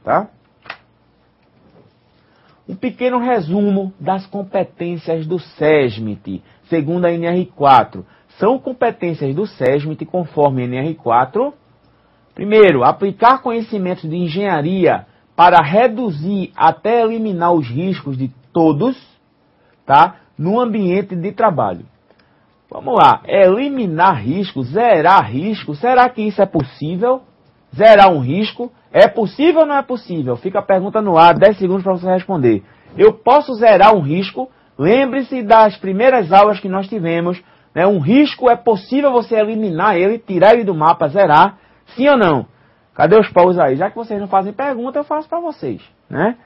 tá? Um pequeno resumo das competências do SESMIT, segundo a NR4. São competências do SESMIT conforme a NR4. Primeiro, aplicar conhecimentos de engenharia para reduzir até eliminar os riscos de todos, tá? No ambiente de trabalho. Vamos lá, eliminar risco, zerar risco, será que isso é possível? Zerar um risco, é possível ou não é possível? Fica a pergunta no ar, 10 segundos para você responder. Eu posso zerar um risco? Lembre-se das primeiras aulas que nós tivemos, né? Um risco é possível você eliminar ele, tirar ele do mapa, zerar, sim ou não? Cadê os povos aí? Já que vocês não fazem pergunta, eu faço para vocês, né?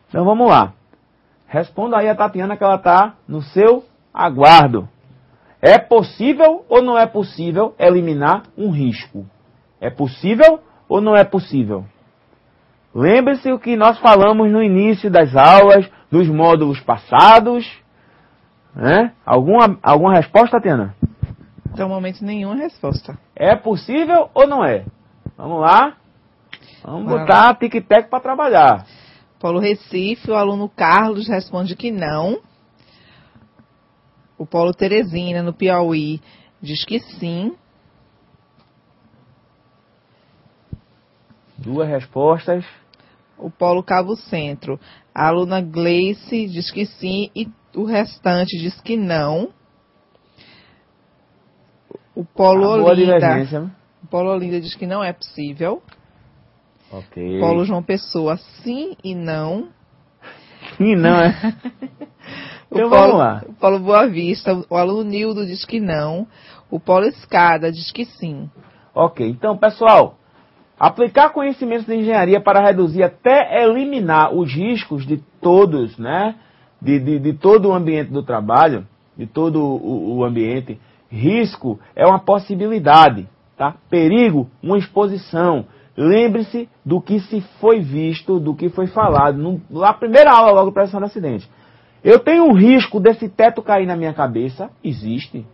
Então vamos lá. Responda aí a Tatiana que ela está no seu aguardo. É possível ou não é possível eliminar um risco? É possível ou não é possível? Lembre-se o que nós falamos no início das aulas, nos módulos passados. Né? Alguma resposta, Tatiana? Até o momento, nenhuma resposta. É possível ou não é? Vamos lá. Vamos botar a tic-tac para trabalhar. Polo Recife, o aluno Carlos responde que não. O Polo Teresina, no Piauí, diz que sim. Duas respostas. O Polo Cabo Centro, a aluna Gleice diz que sim e o restante diz que não. O Polo Olinda, o Polo Olinda diz que não é possível. Ok. Polo João Pessoa, sim e não. Sim e não, é? Então vamos lá. O Polo Boa Vista, o aluno Nildo diz que não. O Polo Escada diz que sim. Ok, então pessoal, aplicar conhecimentos de engenharia para reduzir até eliminar os riscos de todos, né? De todo o ambiente do trabalho, de todo o ambiente. Risco é uma possibilidade, tá? Perigo, uma exposição. Lembre-se do que se foi visto, do que foi falado na primeira aula logo de prevenção de acidente. Eu tenho um risco desse teto cair na minha cabeça? Existe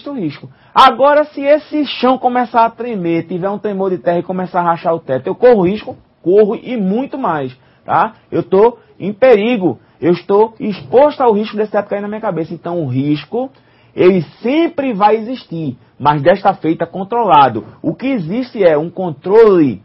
um risco. Agora, se esse chão começar a tremer, tiver um tremor de terra e começar a rachar o teto, eu corro risco? Corro e muito mais, tá? Eu estou em perigo, eu estou exposto ao risco desse teto cair na minha cabeça. Então, o risco, ele sempre vai existir, mas desta feita controlado. O que existe é um controle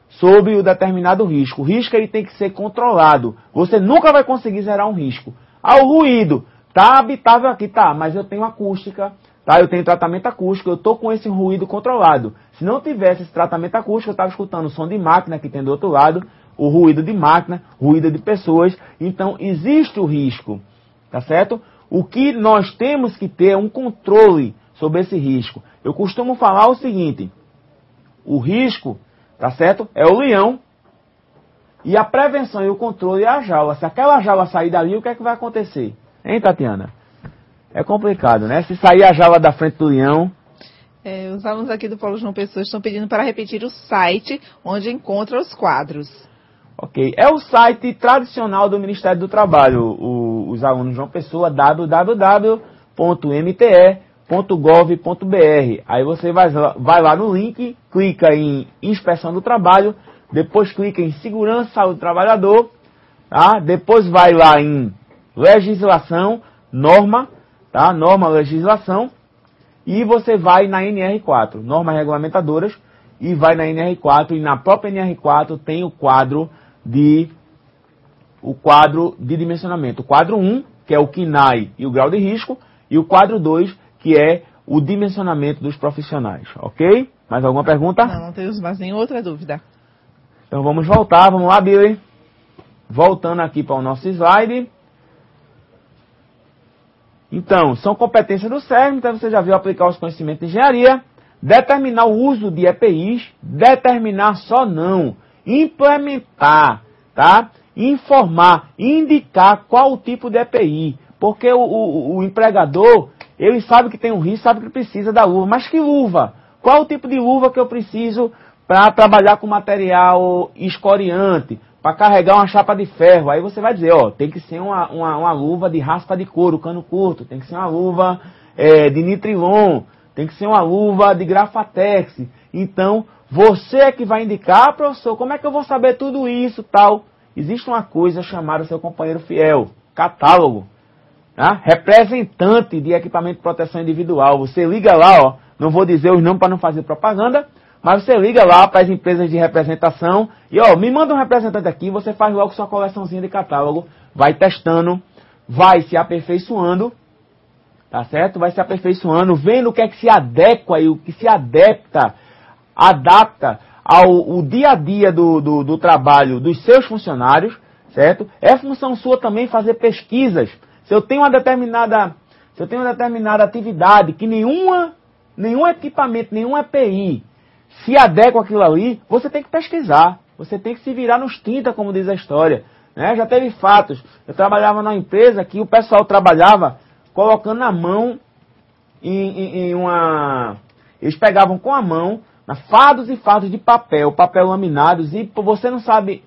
sobre o determinado risco. O risco ele tem que ser controlado. Você nunca vai conseguir zerar um risco. O ruído, tá habitável aqui, tá, mas eu tenho acústica, tá, eu tenho tratamento acústico, eu tô com esse ruído controlado. Se não tivesse esse tratamento acústico, eu estava escutando o som de máquina que tem do outro lado, o ruído de máquina, ruído de pessoas, então existe o risco, tá certo? O que nós temos que ter é um controle sobre esse risco. Eu costumo falar o seguinte, o risco, tá certo, é o leão, e a prevenção e o controle é a jaula. Se aquela jaula sair dali, o que é que vai acontecer? Hein, Tatiana? É complicado, né? Se sair a jaula da frente do leão... Os alunos aqui do Polo João Pessoa estão pedindo para repetir o site onde encontra os quadros. Ok. É o site tradicional do Ministério do Trabalho. Os alunos João Pessoa, www.mte.gov.br. Aí você vai lá no link, clica em Inspeção do Trabalho, depois clica em Segurança e Saúde do Trabalhador, tá? Depois vai lá em Legislação, Norma, tá? Norma, Legislação, e você vai na NR4, Normas Regulamentadoras, e vai na NR4, e na própria NR4 tem o quadro de dimensionamento. O quadro 1, que é o KNAI e o grau de risco, e o quadro 2, que é o dimensionamento dos profissionais, ok? Mais alguma pergunta? Não temos mais nenhuma outra dúvida. Então vamos voltar, vamos lá, Billy. Voltando aqui para o nosso slide. Então, são competências do SESMIT, então você já viu aplicar os conhecimentos de engenharia, determinar o uso de EPIs, determinar só não, implementar, tá? Informar, indicar qual o tipo de EPI, porque o empregador, ele sabe que tem um risco, sabe que precisa da luva, mas que luva? Qual o tipo de luva que eu preciso para trabalhar com material escoriante, para carregar uma chapa de ferro? Aí você vai dizer, ó, tem que ser uma luva de raspa de couro, cano curto, tem que ser uma luva de nitrilon, tem que ser uma luva de grafatex. Então, Você é que vai indicar, professor, como é que eu vou saber tudo isso, tal? Existe uma coisa chamada seu companheiro fiel, catálogo, tá? Representante de equipamento de proteção individual. Você liga lá, ó, não vou dizer os nomes para não fazer propaganda, mas você liga lá para as empresas de representação e, ó, me manda um representante aqui, você faz logo sua coleçãozinha de catálogo, vai testando, vai se aperfeiçoando, tá certo? Vai se aperfeiçoando, vendo o que é que se adequa e o que se adapta ao dia a dia do trabalho dos seus funcionários, certo? É função sua também fazer pesquisas. Se eu tenho uma determinada atividade que nenhum equipamento, nenhum EPI se adequa àquilo ali, você tem que pesquisar. Você tem que se virar nos 30, como diz a história. Né? Já teve fatos. Eu trabalhava numa empresa que o pessoal trabalhava colocando na mão em uma... Eles pegavam com a mão fardos e fardos de papel laminados, e você não sabe,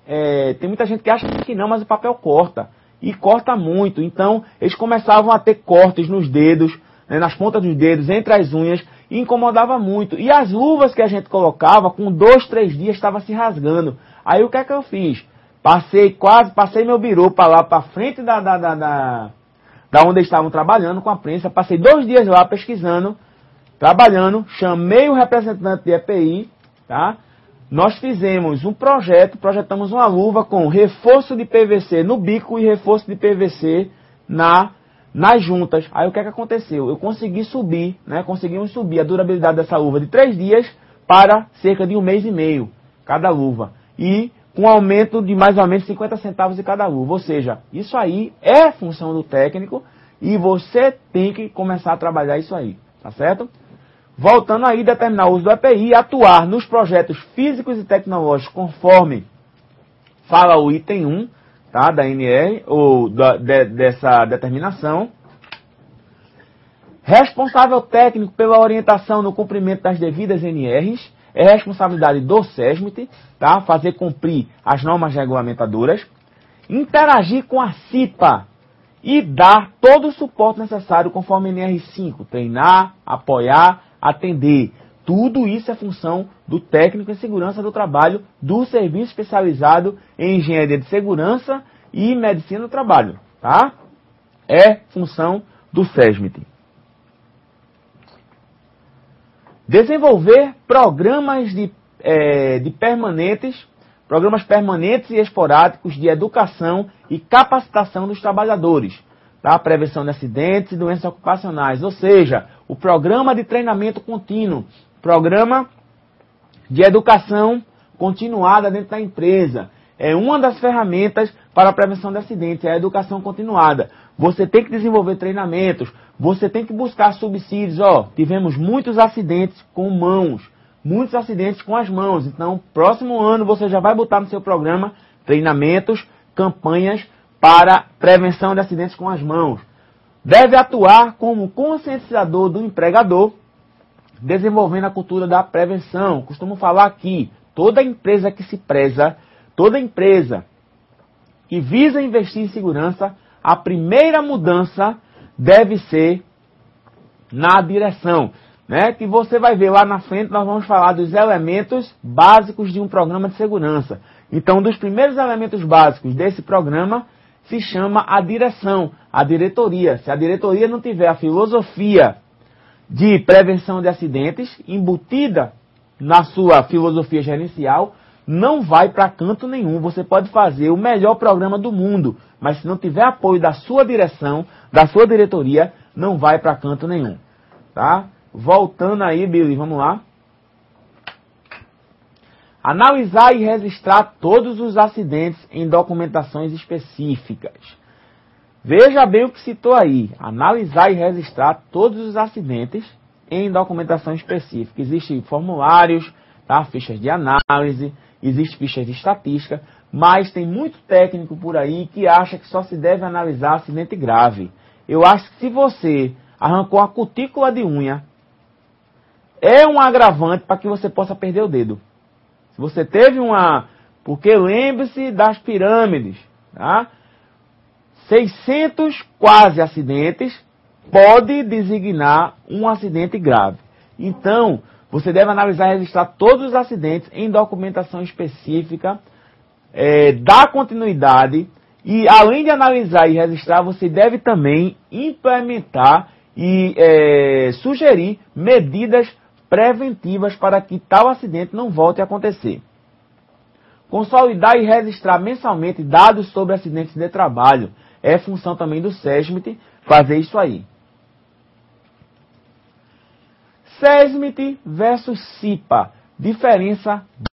tem muita gente que acha que não, mas o papel corta, e corta muito. Então, eles começavam a ter cortes nos dedos, né, nas pontas dos dedos, entre as unhas, e incomodava muito. E as luvas que a gente colocava, com 2, 3 dias, estava se rasgando. Aí o que é que eu fiz? Passei meu birô para lá, para frente da onde eles estavam trabalhando com a prensa, passei 2 dias lá pesquisando, trabalhando, chamei o representante de EPI, tá? Nós fizemos um projetamos uma luva com reforço de PVC no bico e reforço de PVC nas juntas. Aí o que é que aconteceu? Eu consegui subir, né? Conseguimos subir a durabilidade dessa luva de 3 dias para cerca de 1 mês e meio, cada luva. E com aumento de mais ou menos 50 centavos de cada luva. Ou seja, isso aí é função do técnico e você tem que começar a trabalhar isso aí, tá certo? Voltando aí, determinar o uso do EPI, atuar nos projetos físicos e tecnológicos conforme fala o item 1, tá, da NR, ou dessa determinação. Responsável técnico pela orientação no cumprimento das devidas NRs, é responsabilidade do SESMIT, tá, fazer cumprir as normas regulamentadoras. Interagir com a CIPA e dar todo o suporte necessário conforme NR5, treinar, apoiar, atender. Tudo isso é função do técnico em segurança do trabalho, do serviço especializado em engenharia de segurança e medicina do trabalho, tá? É função do SESMIT. Desenvolver programas programas permanentes e esporádicos de educação e capacitação dos trabalhadores, tá? Prevenção de acidentes e doenças ocupacionais, ou seja, o programa de treinamento contínuo, programa de educação continuada dentro da empresa. É uma das ferramentas para a prevenção de acidentes, é a educação continuada. Você tem que desenvolver treinamentos, você tem que buscar subsídios. Tivemos muitos acidentes com mãos, muitos acidentes com as mãos. Então, próximo ano você já vai botar no seu programa treinamentos, campanhas para prevenção de acidentes com as mãos. Deve atuar como conscientizador do empregador, desenvolvendo a cultura da prevenção. Costumo falar aqui, toda empresa que se preza, toda empresa que visa investir em segurança, a primeira mudança deve ser na direção, né? Que você vai ver lá na frente, nós vamos falar dos elementos básicos de um programa de segurança. Então, um dos primeiros elementos básicos desse programa se chama a direção, a diretoria. Se a diretoria não tiver a filosofia de prevenção de acidentes embutida na sua filosofia gerencial, não vai para canto nenhum. Você pode fazer o melhor programa do mundo, mas se não tiver apoio da sua direção, da sua diretoria, não vai para canto nenhum. Tá? Voltando aí, Billy, vamos lá. Analisar e registrar todos os acidentes em documentações específicas. Veja bem o que citou aí. Analisar e registrar todos os acidentes em documentação específica. Existem formulários, tá? Fichas de análise, existem fichas de estatística, mas tem muito técnico por aí que acha que só se deve analisar acidente grave. Eu acho que se você arrancou a cutícula de unha, é um agravante para que você possa perder o dedo. Se você teve porque lembre-se das pirâmides, tá? 600 quase acidentes pode designar um acidente grave. Então, Você deve analisar e registrar todos os acidentes em documentação específica, dar continuidade e, além de analisar e registrar, você deve também implementar e sugerir medidas preventivas para que tal acidente não volte a acontecer. Consolidar e registrar mensalmente dados sobre acidentes de trabalho. É função também do SESMIT fazer isso aí. SESMIT versus CIPA. Diferença